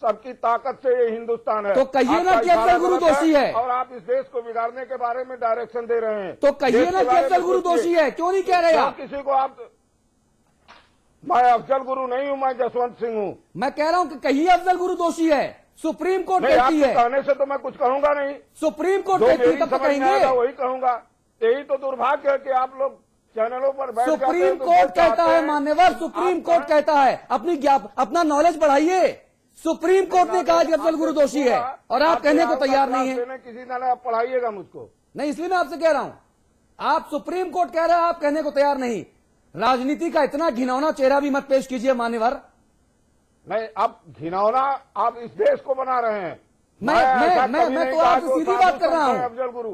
सबकी ताकत से ये हिंदुस्तान है। तो कहिए ना कि अफजल गुरु दोषी है, और आप इस देश को बिगाड़ने के बारे में डायरेक्शन दे रहे हैं। तो कहिए ना कि अफजल गुरु दोषी है, क्यों नहीं कह रहे आप? किसी को आप, मैं अफजल गुरु नहीं हूं, मैं जसवंत सिंह हूं। मैं कह रहा हूं कि कहिए अफजल गुरु दोषी है, सुप्रीम कोर्ट कहती है। कहने से तो मैं कुछ कहूंगा नहीं, सुप्रीम कोर्ट कहती है, तब तो कहेंगे वही कहूंगा। यही तो दुर्भाग्य है कि आप लोग चैनलों पर बैठ जाते हैं। सुप्रीम कोर्ट कहता है मान्यवर, सुप्रीम कोर्ट कहता है, अपना नॉलेज बढ़ाइए। सुप्रीम कोर्ट ने कहा कि अफजल गुरु दोषी है और आप कहने को तैयार नहीं है। किसी तरह आप पढ़ाइएगा मुझको। नहीं, इसलिए मैं आपसे कह रहा हूं, आप सुप्रीम कोर्ट कह रहे हैं, आप कहने को तैयार नहीं। राजनीति का इतना घिनौना चेहरा भी मत पेश कीजिए मान्यवर। नहीं, आप घिनौना आप इस देश को बना रहे हैं। मैं तो आपसे सीधी बात कर रहा हूं। अफजल गुरु,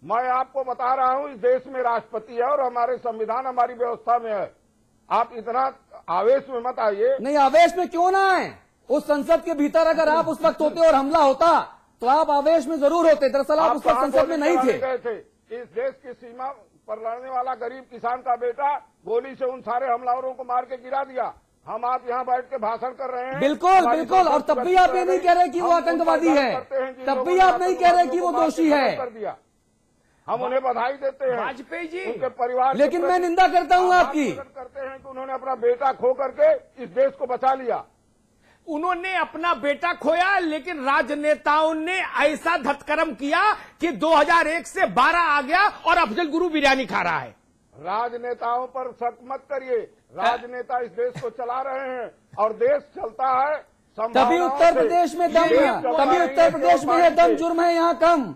मैं आपको बता रहा हूं, इस देश में राष्ट्रपति है और हमारे संविधान हमारी व्यवस्था में है। आप इतना आवेश में मत आइए। नहीं, आवेश में क्यों ना आए? उस संसद के भीतर अगर आप उस वक्त होते और हमला होता तो आप आवेश में जरूर होते। दरअसल आप उस वक्त संसद में नहीं थे। इस देश की सीमा पर लड़ने वाला गरीब किसान का बेटा गोली से उन सारे हमलावरों को मार के गिरा दिया। हम आप यहाँ बैठ के भाषण कर रहे हैं। बिल्कुल बिल्कुल, और तब भी आप ये नहीं कह रहे कि वो आतंकवादी है, तब भी आप नहीं कह रहे कि वो दोषी है। हम उन्हें बधाई देते हैं, वाजपेयी जी, उनके परिवार। लेकिन मैं निंदा करता हूँ आपकी। करते हैं कि उन्होंने अपना बेटा खो करके इस देश को बचा लिया। उन्होंने अपना बेटा खोया, लेकिन राजनेताओं ने ऐसा धतकर्म किया कि 2001 से 12 आ गया और अफजल गुरु बिरयानी खा रहा है। राजनेताओं पर शक मत करिए, राजनेता इस देश को चला रहे हैं और देश चलता है। तभी उत्तर प्रदेश में दम है, तभी उत्तर प्रदेश में है दम, जुर्म है यहाँ कम।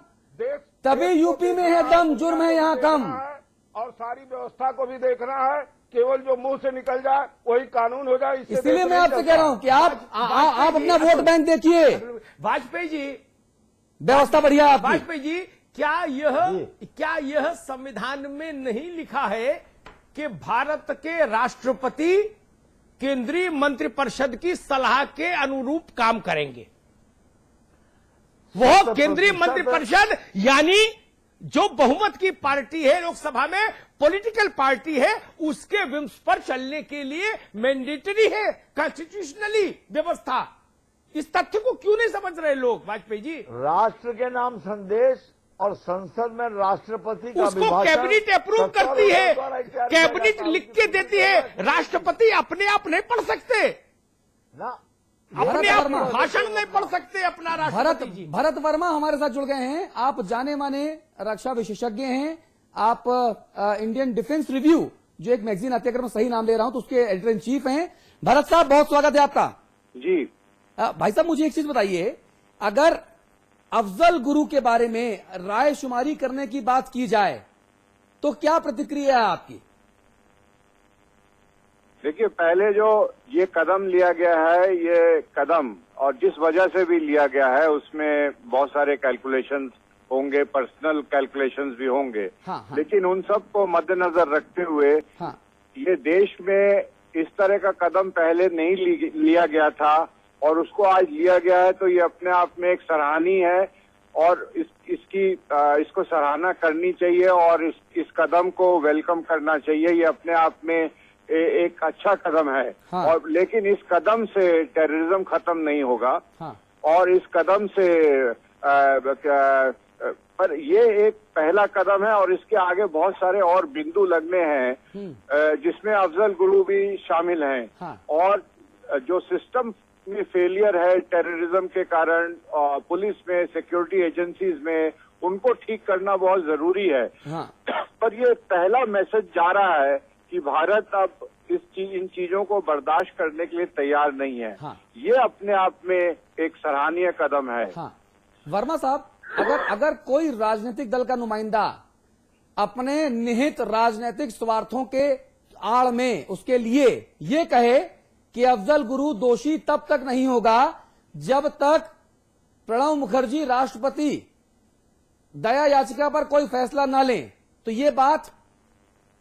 तभी यूपी में है दम, जुर्म है यहाँ कम। और सारी व्यवस्था को भी देखना है, केवल जो मुंह से निकल जाए वही कानून हो जाए। इसलिए मैं आपसे कह रहा हूँ कि आप अपना वोट बैंक देखिए। वाजपेयी जी, व्यवस्था बढ़िया है आपकी। वाजपेयी जी, क्या यह संविधान में नहीं लिखा है कि भारत के राष्ट्रपति केंद्रीय मंत्रिपरिषद की सलाह के अनुरूप काम करेंगे? वो केंद्रीय मंत्रिपरिषद यानी जो बहुमत की पार्टी है लोकसभा में, पॉलिटिकल पार्टी है, उसके विम्स पर चलने के लिए मैंडेटरी है कॉन्स्टिट्यूशनली व्यवस्था। इस तथ्य को क्यों नहीं समझ रहे लोग वाजपेयी जी? राष्ट्र के नाम संदेश और संसद में राष्ट्रपति का उसको कैबिनेट अप्रूव करती है, कैबिनेट लिख के देती है, राष्ट्रपति अपने आप नहीं पढ़ सकते ना, अपने आप भाषण नहीं पढ़ सकते अपना राष्ट्रपति जी। भरत वर्मा हमारे साथ जुड़ गए हैं। आप जाने माने रक्षा विशेषज्ञ हैं। आप इंडियन डिफेंस रिव्यू, जो एक मैगजीन आती है, अगर मैं सही नाम ले रहा हूं तो उसके एडिटर इन चीफ हैं। भरत साहब, बहुत स्वागत है आपका। जी भाई साहब, मुझे एक चीज बताइए, अगर अफजल गुरु के बारे में रायशुमारी करने की बात की जाए तो क्या प्रतिक्रिया है आपकी? देखिए, पहले जो ये कदम लिया गया है, ये कदम और जिस वजह से भी लिया गया है उसमें बहुत सारे कैलकुलेशंस होंगे, पर्सनल कैलकुलेशंस भी होंगे। हाँ। लेकिन उन सब को मद्देनजर रखते हुए हाँ। ये देश में इस तरह का कदम पहले नहीं लिया गया था और उसको आज लिया गया है, तो ये अपने आप में एक सराहनीय है और इसको सराहना करनी चाहिए और इस कदम को वेलकम करना चाहिए। ये अपने आप में एक अच्छा कदम है। हाँ। और लेकिन इस कदम से टेररिज्म खत्म नहीं होगा। हाँ। और इस कदम से पर ये एक पहला कदम है और इसके आगे बहुत सारे और बिंदु लगने हैं जिसमें अफजल गुरु भी शामिल हैं। हाँ। और जो सिस्टम में फेलियर है टेररिज्म के कारण, पुलिस में, सिक्योरिटी एजेंसीज में, उनको ठीक करना बहुत जरूरी है। हाँ। पर ये पहला मैसेज जा रहा है कि भारत अब इन चीजों को बर्दाश्त करने के लिए तैयार नहीं है। हाँ। ये अपने आप में एक सराहनीय कदम है। हाँ। वर्मा साहब, अगर कोई राजनीतिक दल का नुमाइंदा अपने निहित राजनीतिक स्वार्थों के आड़ में उसके लिए ये कहे कि अफजल गुरु दोषी तब तक नहीं होगा जब तक प्रणब मुखर्जी राष्ट्रपति दया याचिका पर कोई फैसला न लें, तो ये बात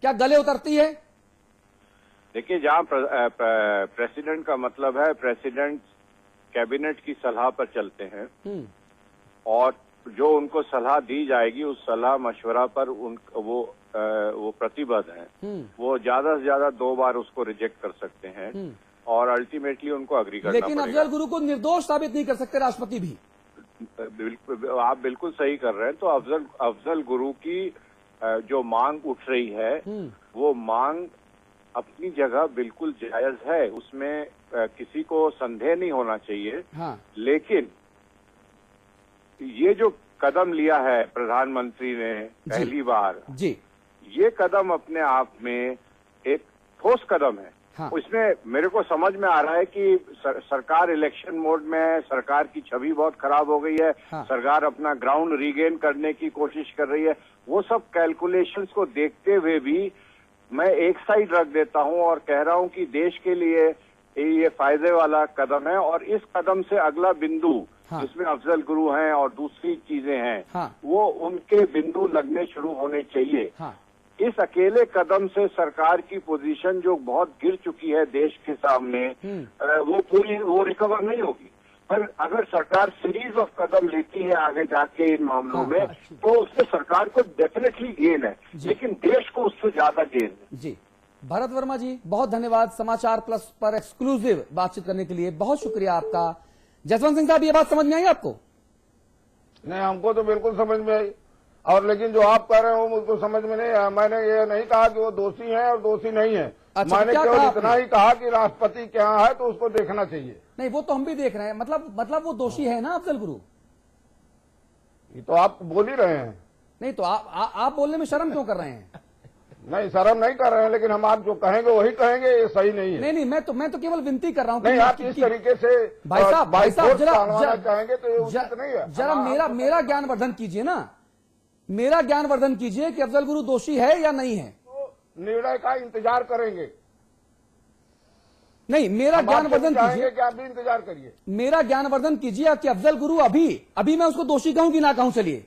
क्या गले उतरती है? देखिए, जहाँ प्रेसिडेंट का मतलब है, प्रेसिडेंट कैबिनेट की सलाह पर चलते हैं और जो उनको सलाह दी जाएगी उस सलाह मशवरा पर वो प्रतिबद्ध हैं। वो ज्यादा से ज्यादा 2 बार उसको रिजेक्ट कर सकते हैं और अल्टीमेटली उनको अग्री करना लेकिन पड़ेगा। अफजल गुरु को निर्दोष साबित नहीं कर सकते राष्ट्रपति भी। आप बिल्कुल सही कर रहे हैं। तो अफजल गुरु की जो मांग उठ रही है वो मांग अपनी जगह बिल्कुल जायज है, उसमें किसी को संदेह नहीं होना चाहिए। हाँ। लेकिन ये जो कदम लिया है प्रधानमंत्री ने पहली बार जी, ये कदम अपने आप में एक ठोस कदम है। हाँ। उसमें मेरे को समझ में आ रहा है कि सरकार इलेक्शन मोड में है, सरकार की छवि बहुत खराब हो गई है। हाँ। सरकार अपना ग्राउंड रीगेन करने की कोशिश कर रही है। वो सब कैलकुलेशंस को देखते हुए भी मैं एक साइड रख देता हूं और कह रहा हूं कि देश के लिए ये फायदे वाला कदम है। और इस कदम से अगला बिंदु हाँ। जिसमें अफजल गुरु हैं और दूसरी चीजें हैं, हाँ। वो उनके बिंदु लगने शुरू होने चाहिए। हाँ। इस अकेले कदम से सरकार की पोजीशन जो बहुत गिर चुकी है देश के सामने, वो रिकवर नहीं होगी। पर अगर सरकार सीरीज ऑफ कदम लेती है आगे जाके इन मामलों में, तो उससे सरकार को डेफिनेटली गेन है, लेकिन देश को उससे ज्यादा गेन है। जी, भरत वर्मा जी बहुत धन्यवाद समाचार प्लस पर एक्सक्लूसिव बातचीत करने के लिए, बहुत शुक्रिया आपका। जसवंत सिंह साहब, ये बात समझ में आई आपको? नहीं, हमको तो बिल्कुल समझ में आई। और लेकिन जो आप कह रहे हो मुझको समझ में नहीं आया। मैंने ये नहीं कहा कि वो दोषी है और दोषी नहीं है। अच्छा, मैंने क्या केवल कहा इतना आपने? ही कहा कि राष्ट्रपति के यहाँ है तो उसको देखना चाहिए। नहीं, वो तो हम भी देख रहे हैं। मतलब वो दोषी है ना अफजल गुरु? ये तो आप बोल ही रहे हैं। नहीं तो आप बोलने में शर्म क्यों कर रहे हैं? नहीं, शर्म नहीं कर रहे हैं, लेकिन हम आप जो कहेंगे वही कहेंगे, ये सही नहीं है। नहीं, मैं तो केवल विनती कर रहा हूँ। नहीं, आप इस तरीके से भाई साहब जरा कहेंगे तो ये उचित नहीं है। जरा मेरा ज्ञानवर्धन कीजिए ना, मेरा ज्ञानवर्धन कीजिए कि अफजल गुरु दोषी है या नहीं है। निर्णय का इंतजार करेंगे। नहीं, मेरा ज्ञानवर्धन कीजिए कि आप भी इंतजार करिए। मेरा ज्ञानवर्धन कीजिए कि अफजल गुरु अभी मैं उसको दोषी कहूं कि ना कहूं। चलिए,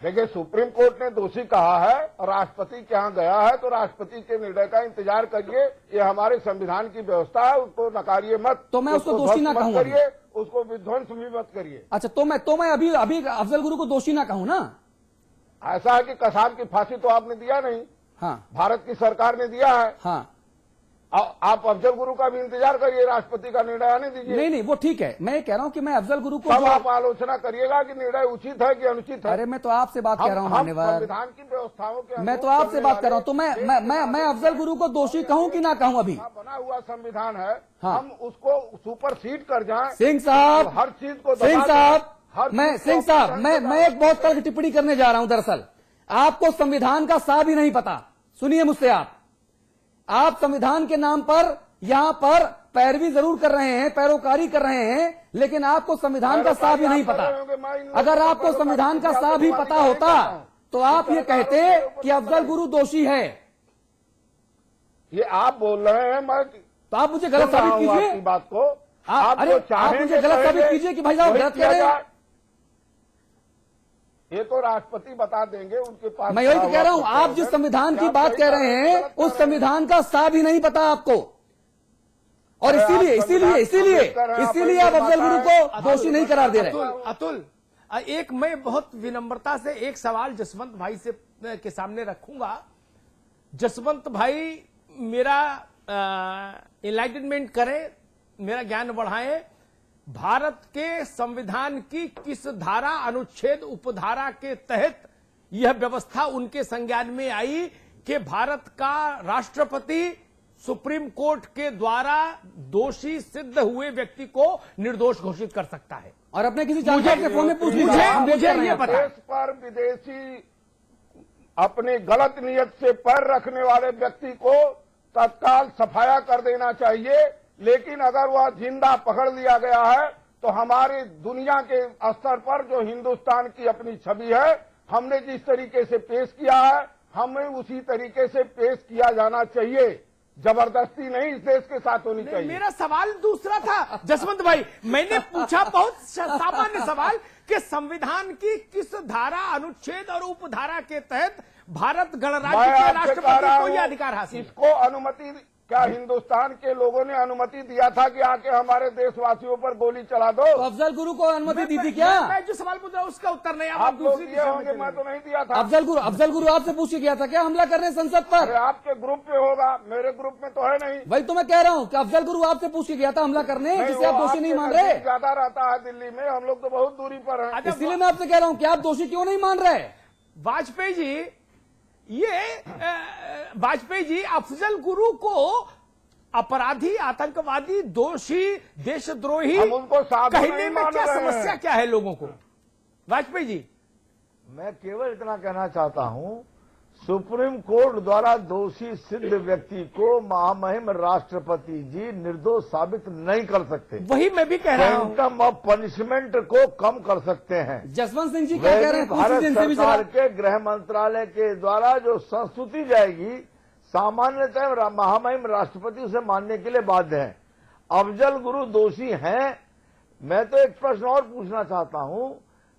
देखिए, सुप्रीम कोर्ट ने दोषी कहा है और राष्ट्रपति के यहाँ गया है, तो राष्ट्रपति के निर्णय का इंतजार करिए। ये हमारे संविधान की व्यवस्था है, उसको नकारिए मत। तो मैं उसको दोषी ना कहूं करिए, उसको विध्वंस भी मत करिए। अच्छा, तो मैं अभी अफजल गुरु को दोषी ना कहूं ना? ऐसा है कि कसाब की फांसी तो आपने दिया नहीं, हाँ, भारत की सरकार ने दिया है। हाँ। आप अफजल गुरु का भी इंतजार करिए, राष्ट्रपति का निर्णय आने दीजिए। नहीं, वो ठीक है। मैं ये कह रहा हूं कि मैं अफजल गुरु को तब आप आलोचना करिएगा कि निर्णय उचित है कि अनुचित है। अरे, मैं तो आपसे बात कह रहा हूं मान्यवर, संविधान की व्यवस्थाओं के मैं तो आपसे बात कर रहा हूं। तो मैं अफजल गुरु को दोषी कहूं कि ना कहूं? अभी बना हुआ संविधान है, हाँ। हम उसको सुपरसीड कर जाएं। सिंह साहब, हर चीज को सिंह साहब, सिंह साहब, मैं एक बहुत तर्क टिप्पणी करने जा रहा हूं। दरअसल आपको संविधान का सा भी नहीं पता। सुनिए मुझसे, आप संविधान के नाम पर यहां पर पैरवी जरूर कर रहे हैं, पैरोकारी कर रहे हैं, लेकिन आपको संविधान का सा भी नहीं पता। अगर आपको संविधान का सा भी पता होता तो आप ये कहते कि अफजल गुरु दोषी है। ये आप बोल रहे हैं, मैं तो आप मुझे गलत साबित कीजिए आपकी बात को। आप मुझे गलत साबित कीजिए कि भाई साहब गलत कह रहे हैं। ये तो राष्ट्रपति बता देंगे, उनके पास। मैं यही तो कह रहा हूं, आप जिस संविधान की बात कह रहे हैं उस संविधान का सा भी नहीं पता आपको, और इसीलिए आप अफजल गुरु को दोषी नहीं करार दे रहे। अतुल, एक मैं बहुत विनम्रता से एक सवाल जसवंत भाई से के सामने रखूंगा। जसवंत भाई मेरा इनलाइटनमेंट करें, मेरा ज्ञान बढ़ाएं। भारत के संविधान की किस धारा, अनुच्छेद, उपधारा के तहत यह व्यवस्था उनके संज्ञान में आई कि भारत का राष्ट्रपति सुप्रीम कोर्ट के द्वारा दोषी सिद्ध हुए व्यक्ति को निर्दोष घोषित कर सकता है? और अपने किसी जानकार के फोन में पूछ लीजिए। मुझे ये पता है। देश पर विदेशी अपनी गलत नियत से पैर रखने वाले व्यक्ति को तत्काल सफाया कर देना चाहिए। लेकिन अगर वह जिंदा पकड़ लिया गया है तो हमारी दुनिया के स्तर पर जो हिंदुस्तान की अपनी छवि है, हमने जिस तरीके से पेश किया है, हमें उसी तरीके से पेश किया जाना चाहिए। जबरदस्ती नहीं इस देश के साथ होनी चाहिए। मेरा सवाल दूसरा था जसवंत भाई, मैंने पूछा बहुत सामान्य सवाल कि संविधान की किस धारा, अनुच्छेद और उपधारा के तहत भारत गणराज्य के राष्ट्रपति को यह अधिकार हासिल? इसको अनुमति क्या हिंदुस्तान के लोगों ने अनुमति दिया था कि आके हमारे देशवासियों पर गोली चला दो? तो अफजल गुरु को अनुमति दी थी क्या? मैं जो सवाल पूछ रहा हूं उसका उत्तर नहीं, आप लोग दूसरी दिए दिशा में होंगे, मैं चले तो नहीं दिया था। अफजल गुरु आपसे पूछ के गया था क्या हमला करने संसद पर? अरे आपके ग्रुप में होगा, मेरे ग्रुप में तो है नहीं। वही तो मैं कह रहा हूँ कि अफजल गुरु आपसे पूछ के गया था हमला करने, नहीं, जिसे वो आप दोषी नहीं आपके मान रहे। नजदीक ज्यादा रहता है दिल्ली में, हम लोग तो बहुत दूरी पर हैं। अच्छा, इसलिए मैं आपसे कह रहा हूँ कि आप दोषी क्यों नहीं मान रहे? वाजपेयी जी, ये वाजपेयी जी अफजल गुरु को अपराधी, आतंकवादी, दोषी, देशद्रोही हम उनको साधु कहने नहीं में मान क्या रहे हैं। समस्या क्या है लोगों को? वाजपेयी जी, मैं केवल इतना कहना चाहता हूं, सुप्रीम कोर्ट द्वारा दोषी सिद्ध व्यक्ति को महामहिम राष्ट्रपति जी निर्दोष साबित नहीं कर सकते। वही मैं भी कह रहा हूं। क्वांटम ऑफ पनिशमेंट को कम कर सकते हैं। जसवंत सिंह जी क्या कह रहे हैं? कुछ भारत इनसे भी सरकार जरा- के गृह मंत्रालय के द्वारा जो संस्तुति जाएगी, सामान्यतः महामहिम राष्ट्रपति उसे मानने के लिए बाध्य है। अफजल गुरु दोषी हैं। मैं तो एक प्रश्न और पूछना चाहता हूं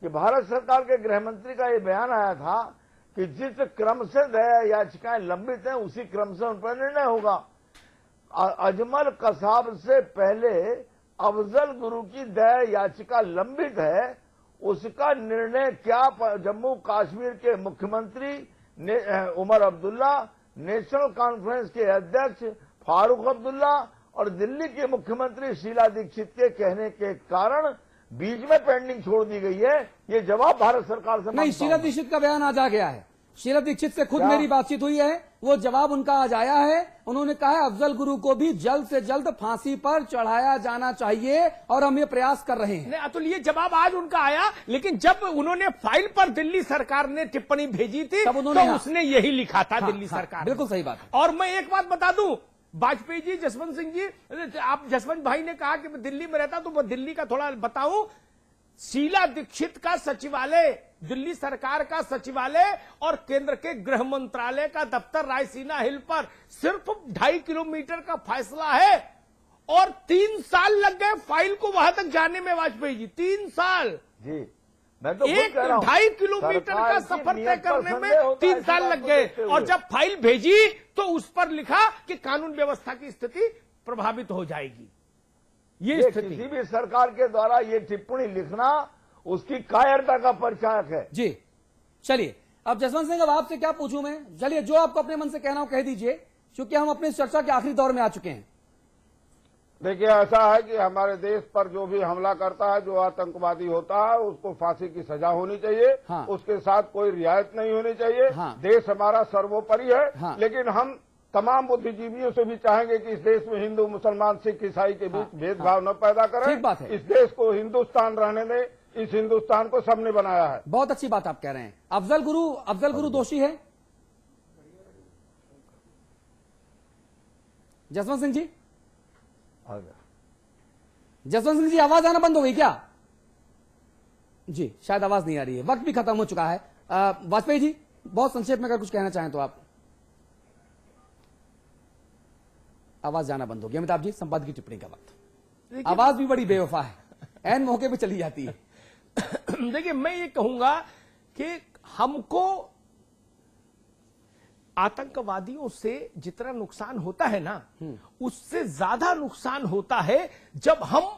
कि भारत सरकार के गृह मंत्री का ये बयान आया था कि जिस क्रम से दया याचिकाएं लंबित हैं उसी क्रम से उन पर निर्णय होगा। अजमल कसाब से पहले अफजल गुरु की दया याचिका लंबित है, उसका निर्णय क्या जम्मू कश्मीर के मुख्यमंत्री उमर अब्दुल्ला, नेशनल कॉन्फ्रेंस के अध्यक्ष फारूक अब्दुल्ला और दिल्ली के मुख्यमंत्री शीला दीक्षित के कहने के कारण बीच में पेंडिंग छोड़ दी गई है। ये जवाब भारत सरकार से नहीं, मांगता शीला हूं। दीक्षित का बयान आज आ गया है। शीला दीक्षित से खुद क्या? मेरी बातचीत हुई है, वो जवाब उनका आज आया है। उन्होंने कहा है अफजल गुरु को भी जल्द से जल्द फांसी पर चढ़ाया जाना चाहिए और हम ये प्रयास कर रहे हैं। नहीं अतुल, ये जवाब आज उनका आया, लेकिन जब उन्होंने फाइल पर दिल्ली सरकार ने टिप्पणी भेजी थी तब उन्होंने तो उसने यही लिखा था हाँ, दिल्ली हाँ, सरकार ने। बिल्कुल सही बात है। और मैं एक बात बता दूं, वाजपेयी जी, जसवंत सिंह जी, आप जसवंत भाई ने कहा कि मैं दिल्ली में रहता, तो मैं दिल्ली का थोड़ा बताऊं। शीला दीक्षित का सचिवालय, दिल्ली सरकार का सचिवालय और केंद्र के गृह मंत्रालय का दफ्तर रायसीना हिल पर सिर्फ 2.5 किलोमीटर का फासला है और 3 साल लग गए फाइल को वहां तक जाने में। वाजपेयी जी 3 साल, जी मैं तो खुद एक कह रहा हूं, 2.5 किलोमीटर सरकार का की सफर तय नीयत पर करने संदेह में होता है, 3 साल इस लग बात को गए। देखते हुए। और जब फाइल भेजी तो उस पर लिखा कि कानून व्यवस्था की स्थिति प्रभावित हो जाएगी। ये स्थिति किसी भी सरकार के द्वारा ये टिप्पणी लिखना उसकी कायरता का परिचायक है। जी चलिए, अब जसवंत सिंह अब आपसे क्या पूछूं मैं? चलिए, जो आपको अपने मन से कहना हो कह दीजिए, क्योंकि हम अपनी चर्चा के आखिरी दौर में आ चुके हैं। देखिए, ऐसा है कि हमारे देश पर जो भी हमला करता है, जो आतंकवादी होता है, उसको फांसी की सजा होनी चाहिए। हाँ। उसके साथ कोई रियायत नहीं होनी चाहिए। हाँ। देश हमारा सर्वोपरि है। हाँ। लेकिन हम तमाम बुद्धिजीवियों से भी चाहेंगे कि इस देश में हिंदू, मुसलमान, सिख, ईसाई के बीच भेदभाव न पैदा करें। ठीक बात है। इस देश को हिंदुस्तान रहने दें। इस हिंदुस्तान को सबने बनाया है। बहुत अच्छी बात आप कह रहे हैं। अफजल गुरु दोषी है? जसवंत सिंह जी, जसवंत सिंह जी आवाज आना बंद हो गई क्या? जी शायद आवाज नहीं आ रही है, वक्त भी खत्म हो चुका है। वाजपेयी जी, बहुत संक्षेप में अगर कुछ कहना चाहें तो आप। आवाज जाना बंद हो गया। अमिताभ जी, संपादकीय टिप्पणी का वक्त। आवाज भी बड़ी बेवफा है, एन मौके पे चली जाती है। देखिए, मैं ये कहूंगा कि हमको आतंकवादियों से जितना नुकसान होता है ना, उससे ज्यादा नुकसान होता है जब हम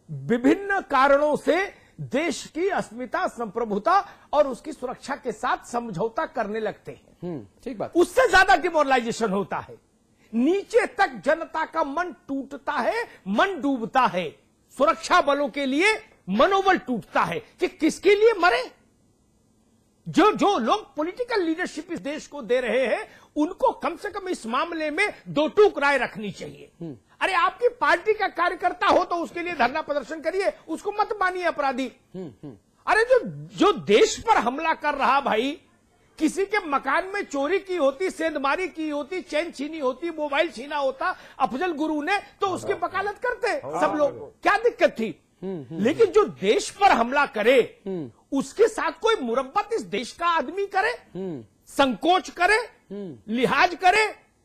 विभिन्न कारणों से देश की अस्मिता, संप्रभुता और उसकी सुरक्षा के साथ समझौता करने लगते हैं। ठीक बात। उससे ज्यादा डिमोरलाइजेशन होता है। नीचे तक जनता का मन टूटता है, मन डूबता है। सुरक्षा बलों के लिए मनोबल टूटता है कि किसके लिए मरे। जो लोग पॉलिटिकल लीडरशिप इस देश को दे रहे हैं, उनको कम से कम इस मामले में दो टूक राय रखनी चाहिए। अरे, आपकी पार्टी का कार्यकर्ता हो तो उसके लिए धरना प्रदर्शन करिए, उसको मत मानिए अपराधी। अरे, जो देश पर हमला कर रहा भाई, किसी के मकान में चोरी की होती, सेंधमारी की होती, चैन छीनी होती, मोबाइल छीना होता अफजल गुरु ने, तो उसकी वकालत करते सब लोग, क्या दिक्कत थी? लेकिन जो देश पर हमला करे, उसके साथ कोई मुरब्बत इस देश का आदमी करे, संकोच करे, लिहाज करे,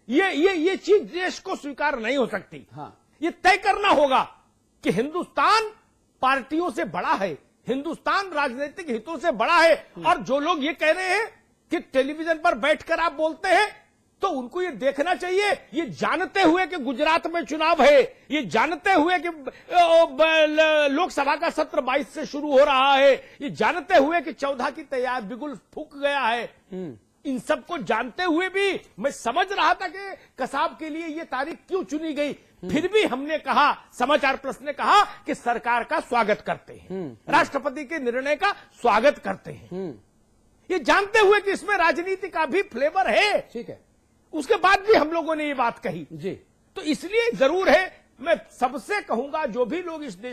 ये चीज देश को स्वीकार नहीं हो सकती। हाँ। ये तय करना होगा कि हिंदुस्तान पार्टियों से बड़ा है, हिंदुस्तान राजनीतिक हितों से बड़ा है। और जो लोग ये कह रहे हैं कि टेलीविजन पर बैठकर आप बोलते हैं, तो उनको ये देखना चाहिए, ये जानते हुए कि गुजरात में चुनाव है, ये जानते हुए कि लोकसभा का सत्र 22 से शुरू हो रहा है, ये जानते हुए कि 14 की तैयार बिगुल फूक गया है, इन सबको जानते हुए भी मैं समझ रहा था कि कसाब के लिए ये तारीख क्यों चुनी गई। फिर भी हमने कहा, समाचार प्लस ने कहा कि सरकार का स्वागत करते हैं, राष्ट्रपति के निर्णय का स्वागत करते हैं, ये जानते हुए कि इसमें राजनीति का भी फ्लेवर है। ठीक है, उसके बाद भी हम लोगों ने ये बात कही जी। तो इसलिए जरूर है, मैं सबसे कहूंगा जो भी लोग इस देश